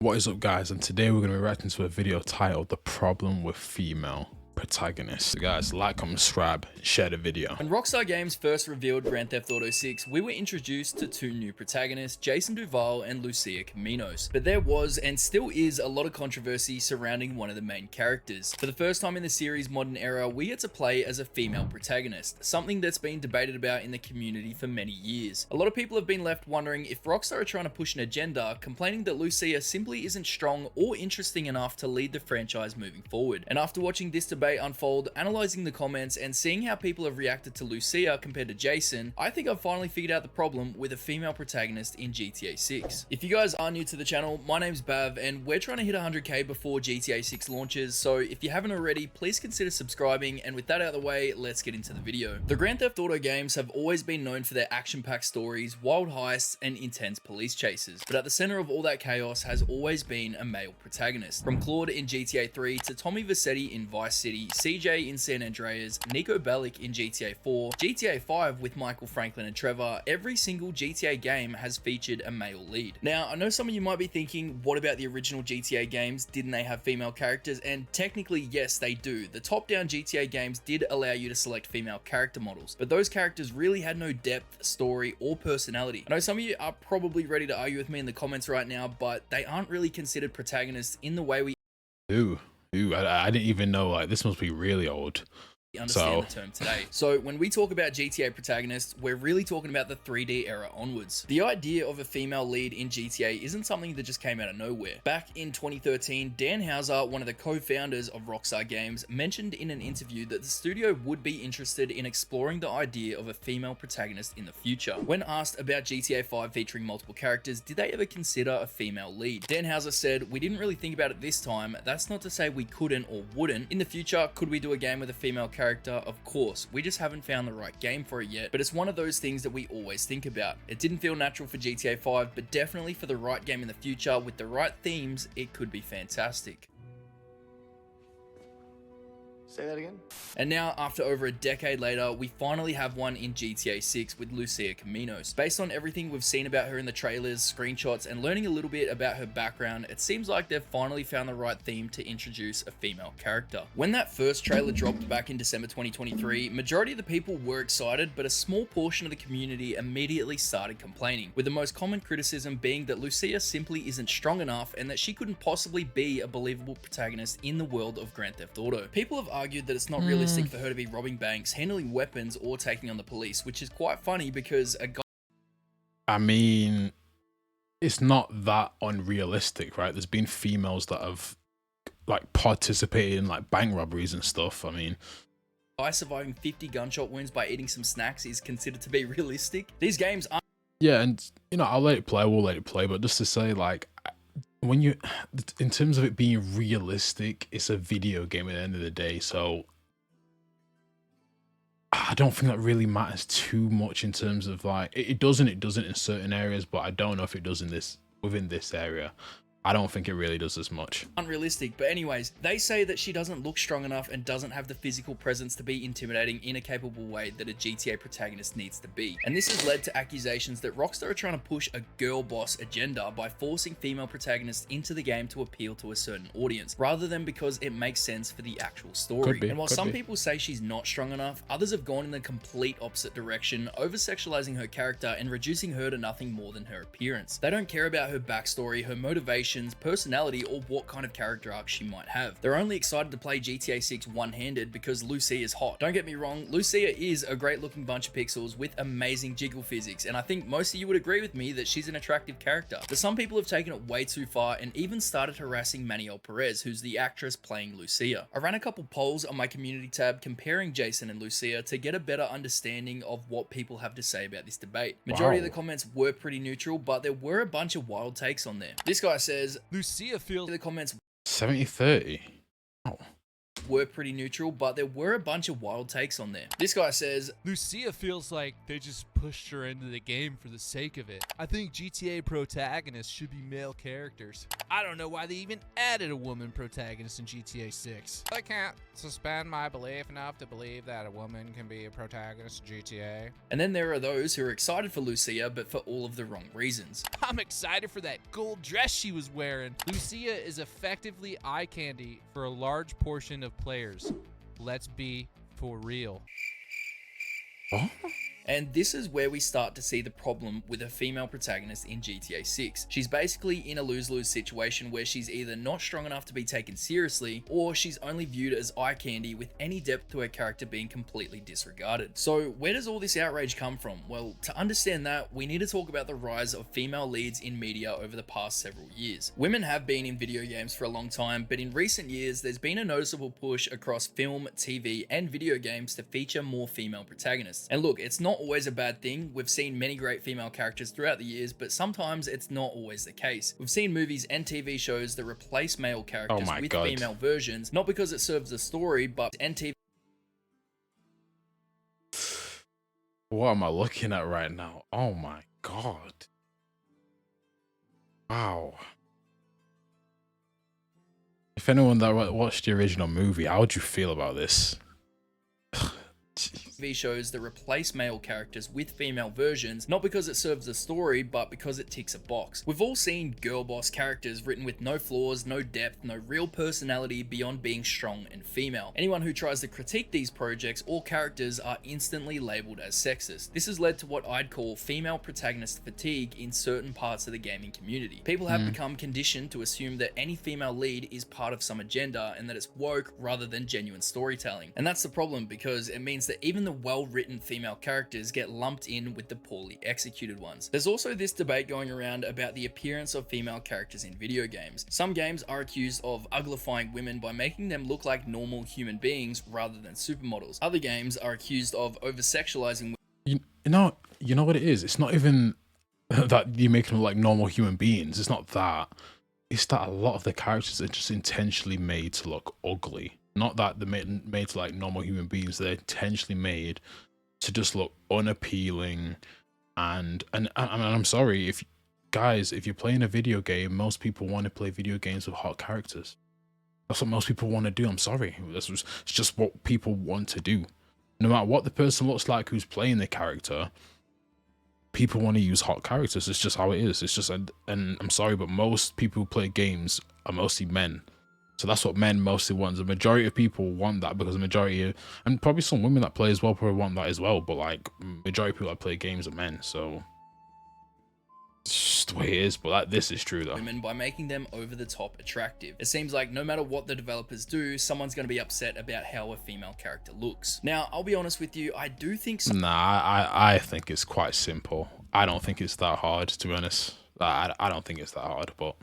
What is up, guys? And today we're going to be reacting to a video titled The Problem with Female Protagonists. So guys, like, comment, subscribe, share the video. When Rockstar Games first revealed Grand Theft Auto 6, we were introduced to two new protagonists, Jason Duval and Lucia Caminos. But there was, and still is, a lot of controversy surrounding one of the main characters. For the first time in the series' modern era, we get to play as a female protagonist, something that's been debated about in the community for many years. A lot of people have been left wondering if Rockstar are trying to push an agenda, complaining that Lucia simply isn't strong or interesting enough to lead the franchise moving forward. And after watching this debate unfold, analyzing the comments, and seeing how people have reacted to Lucia compared to Jason, I think I've finally figured out the problem with a female protagonist in GTA 6. If you guys are new to the channel, my name's Bav, and we're trying to hit 100k before GTA 6 launches, so if you haven't already, please consider subscribing, and with that out of the way, let's get into the video. The Grand Theft Auto games have always been known for their action-packed stories, wild heists, and intense police chases, but at the center of all that chaos has always been a male protagonist. From Claude in GTA 3 to Tommy Vercetti in Vice City, CJ in San Andreas, Nico Bellic in GTA 4, GTA 5 with Michael Franklin and Trevor, every single GTA game has featured a male lead. Now, I know some of you might be thinking, what about the original GTA games? Didn't they have female characters? And technically, yes, they do. The top-down GTA games did allow you to select female character models, but those characters really had no depth, story, or personality. I know some of you are probably ready to argue with me in the comments right now, but they aren't really considered protagonists in the way we I didn't even know, like, this must be really old. Understand the term today. So when we talk about GTA protagonists, we're really talking about the 3D era onwards. The idea of a female lead in GTA isn't something that just came out of nowhere. Back in 2013, Dan Houser, one of the co-founders of Rockstar Games, mentioned in an interview that the studio would be interested in exploring the idea of a female protagonist in the future. When asked about GTA 5 featuring multiple characters, did they ever consider a female lead? Dan Houser said, "We didn't really think about it this time. That's not to say we couldn't or wouldn't. In the future, could we do a game with a female character? Of course, we just haven't found the right game for it yet, but it's one of those things that we always think about. It didn't feel natural for GTA 5, but definitely for the right game in the future with the right themes, it could be fantastic." Say that again? And now, after over a decade later, we finally have one in GTA 6 with Lucia Caminos. Based on everything we've seen about her in the trailers, screenshots, and learning a little bit about her background, it seems like they've finally found the right theme to introduce a female character. When that first trailer dropped back in December 2023, majority of the people were excited, but a small portion of the community immediately started complaining, with the most common criticism being that Lucia simply isn't strong enough and that she couldn't possibly be a believable protagonist in the world of Grand Theft Auto. People have argued that it's not realistic for her to be robbing banks, handling weapons, or taking on the police, which is quite funny because a guy... I mean, it's not that unrealistic, right? There's been females that have, like, participated in, like, bank robberies and stuff. I mean, surviving 50 gunshot wounds by eating some snacks is considered to be realistic. These games aren't... Yeah, and, you know, I'll let it play, we'll let it play, but just to say, like, when you, in terms of it being realistic, it's a video game at the end of the day, so I don't think that really matters too much in terms of, like, it doesn't in certain areas, but I don't know if it does in this, within this area. I don't think it really does as much. Unrealistic, but anyways, they say that she doesn't look strong enough and doesn't have the physical presence to be intimidating in a capable way that a GTA protagonist needs to be. And this has led to accusations that Rockstar are trying to push a girl boss agenda by forcing female protagonists into the game to appeal to a certain audience, rather than because it makes sense for the actual story. And while some people say she's not strong enough, others have gone in the complete opposite direction, over-sexualizing her character and reducing her to nothing more than her appearance. They don't care about her backstory, her motivation, personality, or what kind of character arc she might have. They're only excited to play GTA 6 one-handed because Lucia is hot. Don't get me wrong, Lucia is a great looking bunch of pixels with amazing jiggle physics, and I think most of you would agree with me that she's an attractive character. But some people have taken it way too far and even started harassing Maniel Perez, who's the actress playing Lucia. I ran a couple polls on my community tab comparing Jason and Lucia to get a better understanding of what people have to say about this debate. Majority of the comments were pretty neutral, but there were a bunch of wild takes on there. This guy says, Lucia feels... The comments 70-30. Oh. Were pretty neutral, but there were a bunch of wild takes on there. This guy says, Lucia feels like they just pushed her into the game for the sake of it. I think GTA protagonists should be male characters. I don't know why they even added a woman protagonist in GTA 6. I can't suspend my belief enough to believe that a woman can be a protagonist in GTA. And then there are those who are excited for Lucia, but for all of the wrong reasons. I'm excited for that gold dress she was wearing. Lucia is effectively eye candy for a large portion of players. Let's be for real. What? And this is where we start to see the problem with a female protagonist in GTA 6. She's basically in a lose-lose situation where she's either not strong enough to be taken seriously, or she's only viewed as eye candy with any depth to her character being completely disregarded. So where does all this outrage come from? Well, to understand that, we need to talk about the rise of female leads in media over the past several years. Women have been in video games for a long time, but in recent years, there's been a noticeable push across film, TV, and video games to feature more female protagonists. And look, it's not always a bad thing. We've seen many great female characters throughout the years, but sometimes it's not always the case. We've seen movies and TV shows that replace male characters with female versions, not because it serves the story, but TV. What am I looking at right now? Oh my god. Wow. If anyone that watched the original movie, how would you feel about this? TV shows that replace male characters with female versions, not because it serves the story, but because it ticks a box. We've all seen girl boss characters written with no flaws, no depth, no real personality beyond being strong and female. Anyone who tries to critique these projects or characters are instantly labeled as sexist. This has led to what I'd call female protagonist fatigue in certain parts of the gaming community. People have become conditioned to assume that any female lead is part of some agenda and that it's woke rather than genuine storytelling. And that's the problem, because it means that even the well-written female characters get lumped in with the poorly executed ones. There's also this debate going around about the appearance of female characters in video games. Some games are accused of uglifying women by making them look like normal human beings rather than supermodels. Other games are accused of over-sexualizing You know what it is? It's not even that you make them like normal human beings. It's not that. It's that a lot of the characters are just intentionally made to look ugly. Not that they're made to like normal human beings. They're intentionally made to just look unappealing. And I'm sorry, if you're playing a video game, most people want to play video games with hot characters. That's what most people want to do. I'm sorry. It's just what people want to do. No matter what the person looks like who's playing the character, people want to use hot characters. It's just how it is. It's just, and I'm sorry, but most people who play games are mostly men. So that's what men mostly want. The majority of people want that, because the majority of, and probably some women that play as well probably want that as well, but like majority of people that play games are men, so it's just the way it is. But this is true though. women by making them over the top attractive. It seems like no matter what the developers do, someone's going to be upset about how a female character looks. Now, I'll be honest with you, I do think I think it's quite simple. I don't think it's that hard, to be honest. I don't think it's that hard, but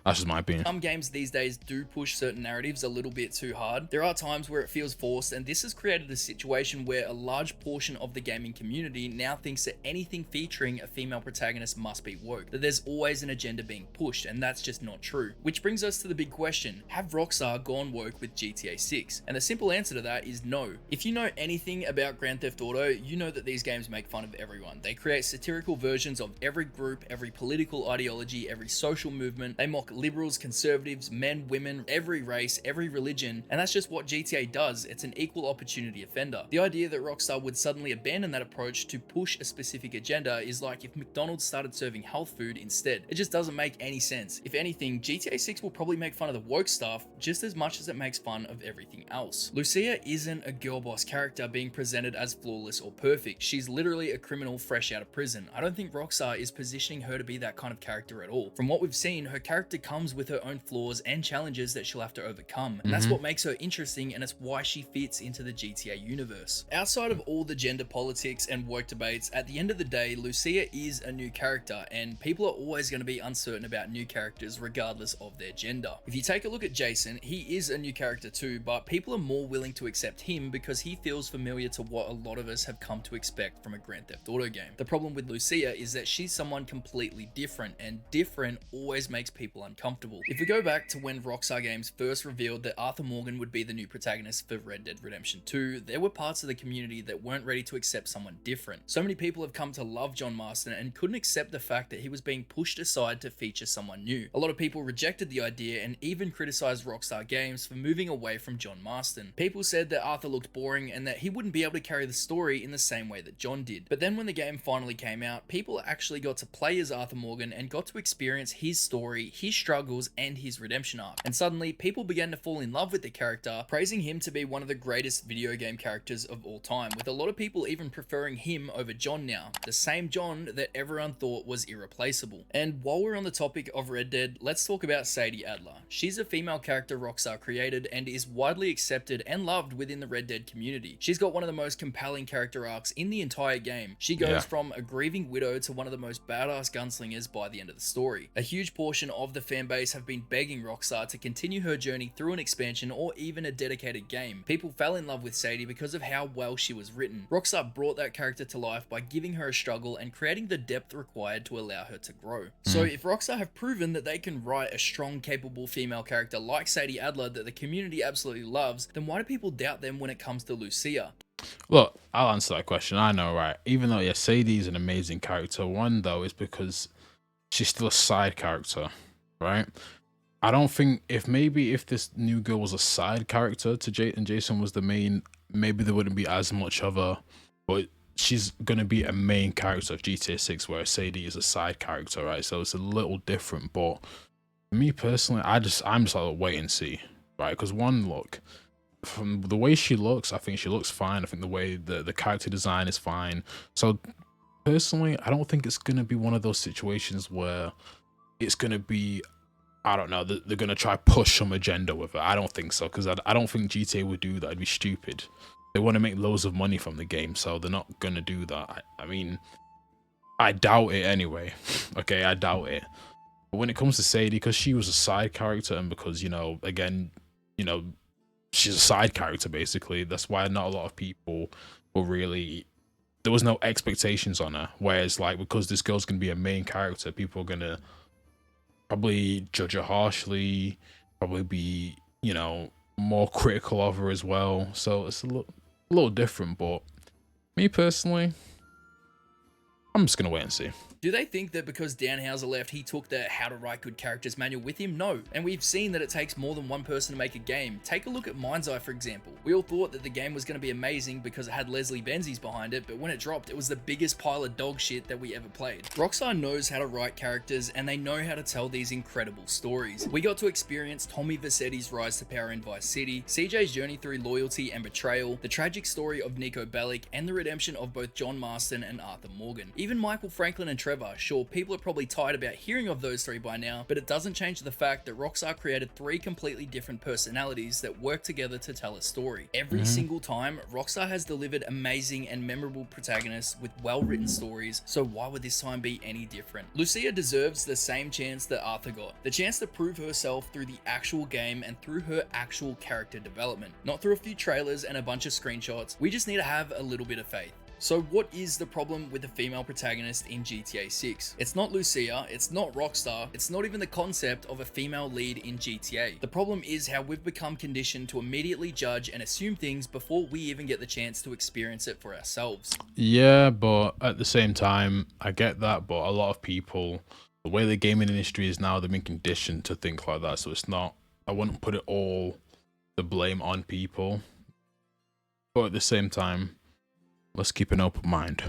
that's just my opinion. Some games these days do push certain narratives a little bit too hard. There are times where it feels forced, and this has created a situation where a large portion of the gaming community now thinks that anything featuring a female protagonist must be woke, that there's always an agenda being pushed, and that's just not true. Which brings us to the big question: have Rockstar gone woke with GTA 6? And the simple answer to that is no. If you know anything about Grand Theft Auto, you know that these games make fun of everyone. They create satirical versions of every group, every political ideology, every social movement. They mock liberals, conservatives, men, women, every race, every religion, and that's just what GTA does. It's an equal opportunity offender. The idea that Rockstar would suddenly abandon that approach to push a specific agenda is like if McDonald's started serving health food instead. It just doesn't make any sense. If anything, GTA 6 will probably make fun of the woke stuff just as much as it makes fun of everything else. Lucia isn't a girl boss character being presented as flawless or perfect. She's literally a criminal fresh out of prison. I don't think Rockstar is positioning her to be that kind of character at all. From what we've seen, her character comes with her own flaws and challenges that she'll have to overcome, and that's what makes her interesting, and it's why she fits into the GTA universe. Outside of all the gender politics and woke debates, at the end of the day, Lucia is a new character, and people are always going to be uncertain about new characters regardless of their gender. If you take a look at Jason, he is a new character too, but people are more willing to accept him because he feels familiar to what a lot of us have come to expect from a Grand Theft Auto game. The problem with Lucia is that she's someone completely different, and different always makes people uncomfortable. If we go back to when Rockstar Games first revealed that Arthur Morgan would be the new protagonist for Red Dead Redemption 2, there were parts of the community that weren't ready to accept someone different. So many people have come to love John Marston and couldn't accept the fact that he was being pushed aside to feature someone new. A lot of people rejected the idea and even criticized Rockstar Games for moving away from John Marston. People said that Arthur looked boring and that he wouldn't be able to carry the story in the same way that John did. But then when the game finally came out, people actually got to play as Arthur Morgan and got to experience his story, his struggles, and his redemption arc. And suddenly, people began to fall in love with the character, praising him to be one of the greatest video game characters of all time, with a lot of people even preferring him over John now, the same John that everyone thought was irreplaceable. And while we're on the topic of Red Dead, let's talk about Sadie Adler. She's a female character Rockstar created and is widely accepted and loved within the Red Dead community. She's got one of the most compelling character arcs in the entire game. She goes from a grieving widow to one of the most badass gunslingers by the end of the story. A huge portion of the fanbase have been begging Rockstar to continue her journey through an expansion or even a dedicated game. People fell in love with Sadie because of how well she was written. Rockstar brought that character to life by giving her a struggle and creating the depth required to allow her to grow. So if Rockstar have proven that they can write a strong, capable female character like Sadie Adler that the community absolutely loves, then why do people doubt them when it comes to Lucia? Look, I'll answer that question. I know, right? Even though, yeah, Sadie is an amazing character, one, though, is because she's still a side character, right? I don't think if this new girl was a side character to and Jason was the main, maybe there wouldn't be as much of a, but she's going to be a main character of GTA 6, where Sadie is a side character, right? So it's a little different, but for me personally, I'm just like, wait and see, right? Because one, look, from the way she looks, I think she looks fine. I think the way the character design is fine. So personally, I don't think it's going to be one of those situations where it's going to be, I don't know, they're going to try push some agenda with it. I don't think so, because I don't think GTA would do that. It'd be stupid. They want to make loads of money from the game, so they're not going to do that. I mean, I doubt it anyway. Okay, I doubt it. But when it comes to Sadie, because she was a side character, and because, you know, again, you know, she's a side character, basically, that's why not a lot of people were really, there was no expectations on her. Whereas, like, because this girl's going to be a main character, people are going to probably judge her harshly, probably be, you know, more critical of her as well. So it's a little different, but me personally, I'm just gonna wait and see. Do they think that because Danhauser left, he took the How to Write Good Characters manual with him? No. And we've seen that it takes more than one person to make a game. Take a look at Mind's Eye, for example. We all thought that the game was going to be amazing because it had Leslie Benzies behind it, but when it dropped, it was the biggest pile of dog shit that we ever played. Rockstar knows how to write characters, and they know how to tell these incredible stories. We got to experience Tommy Vercetti's rise to power in Vice City, CJ's journey through loyalty and betrayal, the tragic story of Nico Bellic, and the redemption of both John Marston and Arthur Morgan. Even Michael Franklin and Trevor, sure, people are probably tired about hearing of those three by now, but it doesn't change the fact that Rockstar created three completely different personalities that work together to tell a story. Every single time, Rockstar has delivered amazing and memorable protagonists with well-written stories, so why would this time be any different? Lucia deserves the same chance that Arthur got, the chance to prove herself through the actual game and through her actual character development, not through a few trailers and a bunch of screenshots. We just need to have a little bit of faith. So what is the problem with the female protagonist in GTA 6? It's not Lucia, it's not Rockstar, it's not even the concept of a female lead in GTA. The problem is how we've become conditioned to immediately judge and assume things before we even get the chance to experience it for ourselves. Yeah, but at the same time, I get that, but a lot of people, the way the gaming industry is now, they've been conditioned to think like that, so it's not, I wouldn't put it all, the blame on people. But at the same time, let's keep an open mind.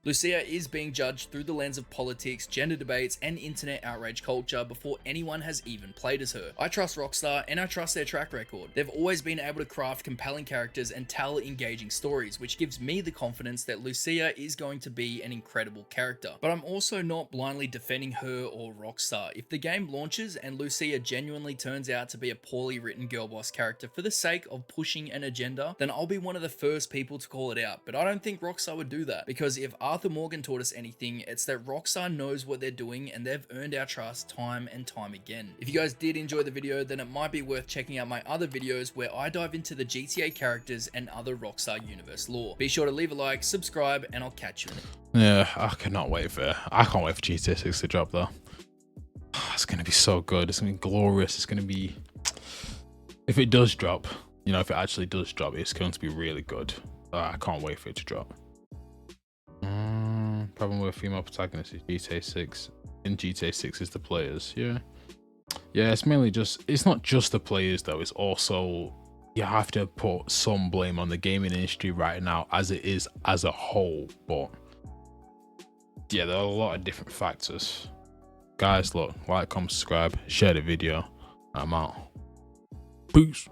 Lucia is being judged through the lens of politics, gender debates, and internet outrage culture before anyone has even played as her. I trust Rockstar, and I trust their track record. They've always been able to craft compelling characters and tell engaging stories, which gives me the confidence that Lucia is going to be an incredible character. But I'm also not blindly defending her or Rockstar. If the game launches and Lucia genuinely turns out to be a poorly written girl boss character for the sake of pushing an agenda, then I'll be one of the first people to call it out. But I don't think Rockstar would do that, because if Arthur Morgan taught us anything, it's that Rockstar knows what they're doing and they've earned our trust time and time again. If you guys did enjoy the video, then it might be worth checking out my other videos where I dive into the GTA characters and other Rockstar universe lore. Be sure to leave a like, subscribe, and I'll catch you in it. Yeah, I can't wait for GTA 6 to drop though. it's gonna be so good. It's gonna be glorious. It's gonna be, if it does drop, you know, if it actually does drop, it's going to be really good. I can't wait for it to drop. Problem with a female protagonist is GTA 6. In GTA 6 is the players. Yeah, it's mainly just, it's not just the players though, it's also, you have to put some blame on the gaming industry right now as it is as a whole. But yeah, there are a lot of different factors. Guys, look, like, comment, subscribe, share the video. I'm out. Peace.